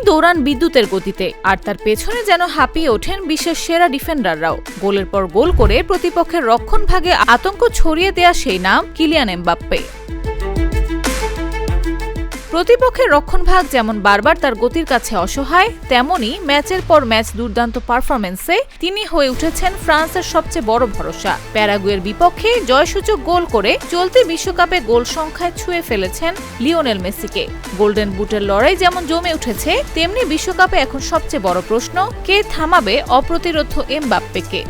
দৌড়ান বিদ্যুতের গতিতে, আর তার পেছনে যেন হাঁপিয়ে ওঠেন বিশ্বের সেরা ডিফেন্ডাররাও। গোলের পর গোল করে প্রতিপক্ষের রক্ষণভাগে আতঙ্ক ছড়িয়ে দেয়া সেই নাম কিলিয়ান এমবাপ্পে। প্রতিপক্ষের রক্ষণভাগ যেমন বারবার তার গতির কাছে অসহায়, তেমনি ম্যাচের পর ম্যাচ দুর্দান্ত পারফরম্যান্সে তিনি হয়ে উঠেছেন ফ্রান্সের সবচেয়ে বড় ভরসা। প্যারাগুয়ের বিপক্ষে জয়সূচক গোল করে চলতি বিশ্বকাপে গোল সংখ্যায় ছুঁয়ে ফেলেছেন লিওনেল মেসিকে। গোল্ডেন বুটের লড়াই যেমন জমে উঠেছে, তেমনি বিশ্বকাপে এখন সবচেয়ে বড় প্রশ্ন, কে থামাবে অপ্রতিরোধ্য এমবাপ্পেকে।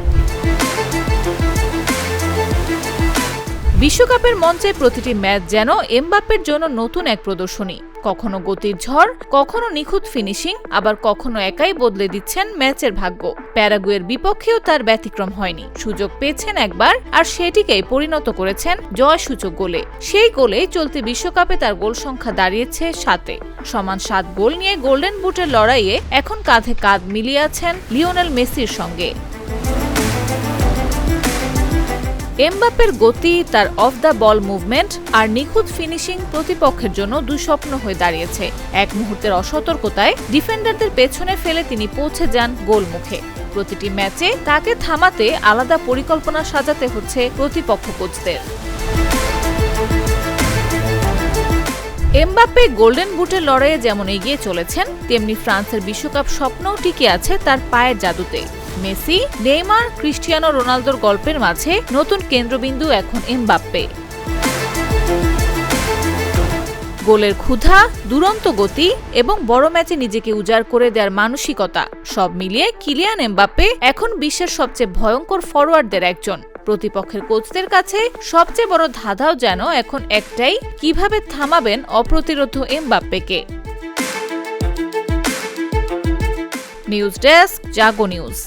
বিশ্বকাপের মঞ্চে প্রতিটি ম্যাচ যেন এমবাপ্পের জন্য নতুন এক প্রদর্শনী। কখনো গতির ঝড়, কখনো নিখুঁত ফিনিশিং, আবার কখনো একাই বদলে দিচ্ছেন ম্যাচের ভাগ্য। প্যারাগুয়ের বিপক্ষেও তার ব্যতিক্রম হয়নি। সুযোগ পেয়েছেন একবার, আর সেটিকেই পরিণত করেছেন জয়সূচক গোলে। সেই গোলে চলতি বিশ্বকাপে তার গোল সংখ্যা দাঁড়িয়েছে 7-এ। সমান 7 গোল নিয়ে গোল্ডেন বুটের লড়াইয়ে এখন কাঁধে কাঁধ মিলিয়ে আছেন লিওনেল মেসির সঙ্গে। এমবাপ্পের গতি, তার অফ দ্য বল মুভমেন্ট আর নিখুঁত ফিনিশিং প্রতিপক্ষের জন্য দুঃস্বপ্ন হয়ে দাঁড়িয়েছে। এক মুহূর্তের অসতর্কতায় ডিফেন্ডারদের পেছনে ফেলে তিনি পৌঁছে যান গোলমুখে। প্রতিটি ম্যাচে তাকে থামাতে আলাদা পরিকল্পনা সাজাতে হচ্ছে প্রতিপক্ষ কোচদের। এমবাপ্পে গোল্ডেন বুটের লড়াইয়ে যেমন এগিয়ে চলেছেন, তেমনি ফ্রান্সের বিশ্বকাপ স্বপ্নও টিকে আছে তার পায়ের জাদুতে। মেসি, নেইমার, ক্রিস্টিয়ানো রোনালদোর গল্পের মাঝে নতুন কেন্দ্রবিন্দু এখন এমবাপ্পে। গোলের ক্ষুধা, দুরন্ত গতি এবং বড় ম্যাচে নিজেকে উজাড় করে দেওয়ার মানসিকতা, সব মিলিয়ে কিলিয়ান এমবাপ্পে এখন বিশ্বের সবচেয়ে ভয়ঙ্কর ফরোয়ার্ডদের একজন। প্রতিপক্ষের কোচদের কাছে সবচেয়ে বড় ধাঁধাও যেন এখন একটাই, কিভাবে থামাবেন অপ্রতিরোধ্য এমবাপ্পেকে। নিউজ ডেস্ক, জাগো নিউজ।